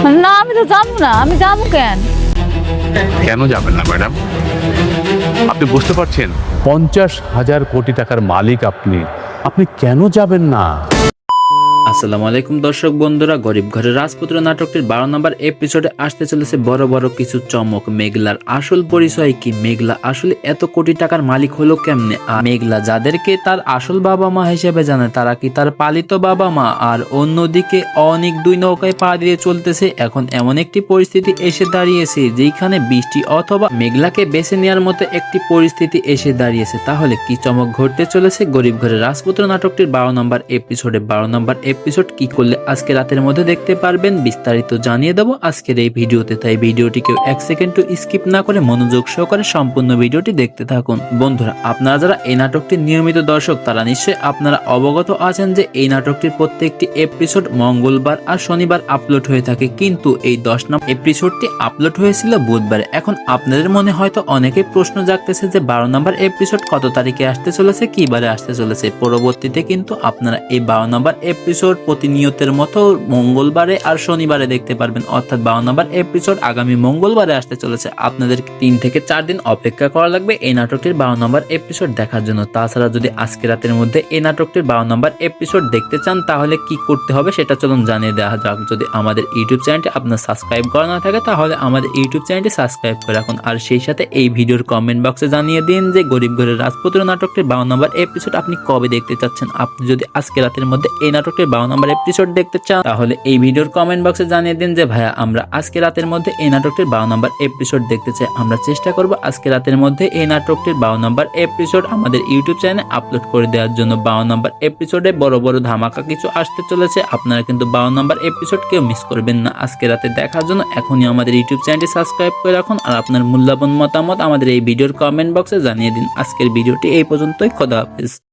না আমি তো যাবো না, আমি যাবো কেন? কেন যাবেন না ম্যাডাম? আপনি বুঝতে পারছেন 50,000 কোটি টাকার মালিক আপনি আপনি কেন যাবেন না? আসসালামু আলাইকুম দর্শক বন্ধুরা, গরিব ঘরের রাজপুত্র নাটকটির 12 নম্বর এপিসোডে আসতে চলেছে বড় বড় কিছু চমক। মেঘলার আসল পরিচয় কি? মেঘলা আসলে এত কোটি টাকার মালিক হলো কেমনে? আর মেঘলা যাদেরকে তার আসল বাবা মা হিসেবে জানে তারা কি তার পালিত বাবা মা? আর অন্যদিকে অনেক দুই নৌকায় পা দিয়ে চলতেছে। এখন এমন একটি পরিস্থিতি এসে দাঁড়িয়েছে যেখানে বৃষ্টি অথবা মেঘলাকে বেছে নেওয়ার মতো একটি পরিস্থিতি এসে দাঁড়িয়েছে। তাহলে কি চমক ঘটতে চলেছে গরিব ঘরের রাজপুত্র নাটকটির 12 নম্বর এপিসোডে? 12 নম্বর এপিসোড কি করলে আজকে রাতের মধ্যে দেখতে পারবেন বিস্তারিত জানিয়ে দেবো আজকের এই ভিডিওতে। তাই ভিডিওটি কেউ এক সেকেন্ড স্কিপ না করে মনোযোগ সহকারে সম্পূর্ণ ভিডিওটি দেখতে থাকুন। বন্ধুরা, আপনারা যারা এই নাটকটির নিয়মিত দর্শক তারা নিশ্চয়ই আপনারা অবগত আছেন যে এই নাটকটির প্রত্যেকটি এপিসোড মঙ্গলবার আর শনিবার আপলোড হয়ে থাকে, কিন্তু এই 10 নম্বর এপিসোডটি আপলোড হয়েছিল বুধবারে। এখন আপনাদের মনে হয়তো অনেকে প্রশ্ন জাগতেছে যে 12 নম্বর এপিসোড কত তারিখে আসতে চলেছে, কি বারে আসতে চলেছে। পরবর্তীতে কিন্তু আপনারা এই 12 নম্বর এপিসোড প্রতিনিয়তের মতো মঙ্গলবারে আর শনিবারে দেখতে পারবেন, অর্থাৎ 12 নম্বর এপিসোড আগামী মঙ্গলবারে আসতে চলেছে। আপনাদের 3 থেকে 4 দিন অপেক্ষা করা লাগবে এই নাটকটির 12 নম্বর এপিসোড দেখার জন্য। তাছাড়া যদি আজকে রাতের মধ্যে এই নাটকটির 12 নম্বর এপিসোড দেখতে চান তাহলে কি করতে হবে সেটা চলুন জানিয়ে দেওয়া যাক। যদি আমাদের ইউটিউব চ্যানেলটি আপনার সাবস্ক্রাইব করা না থাকে তাহলে আমাদের ইউটিউব চ্যানেলটি সাবস্ক্রাইব করে রাখুন। আর সেই সাথে এই ভিডিওর কমেন্ট বক্সে জানিয়ে দিন যে গরিব ঘরের রাজপুত্র নাটকটির 12 নম্বর এপিসোড আপনি কবে দেখতে চাচ্ছেন। আপনি যদি আজকে রাতের মধ্যে এই নাটকটির 12 নম্বর এপিসোড দেখতে চান তাহলে এই ভিডিওর কমেন্ট বক্সে জানিয়ে দিন যে ভাইয়া আমরা আজকে রাতের মধ্যে এই নাটকটির 12 নম্বর এপিসোড দেখতে চাই। আমরা চেষ্টা করব আজকে রাতের মধ্যে এই নাটকটির 12 নম্বর এপিসোড আমাদের ইউটিউব চ্যানেলে আপলোড করে দেওয়ার জন্য। 12 নম্বর এপিসোডে বড় বড় ধামাকা কিছু আসতে চলেছে, আপনারা কিন্তু 12 নম্বর এপিসোড কেউ মিস করবেন না। আজকে রাতে দেখার জন্য এখনই আমাদের ইউটিউব চ্যানেলটি সাবস্ক্রাইব করে রাখুন আর আপনার মূল্যবান মতামত আমাদের এই ভিডিওর কমেন্ট বক্সে জানিয়ে দিন। আজকের ভিডিওটি এই পর্যন্তই। খোদা হাফেজ।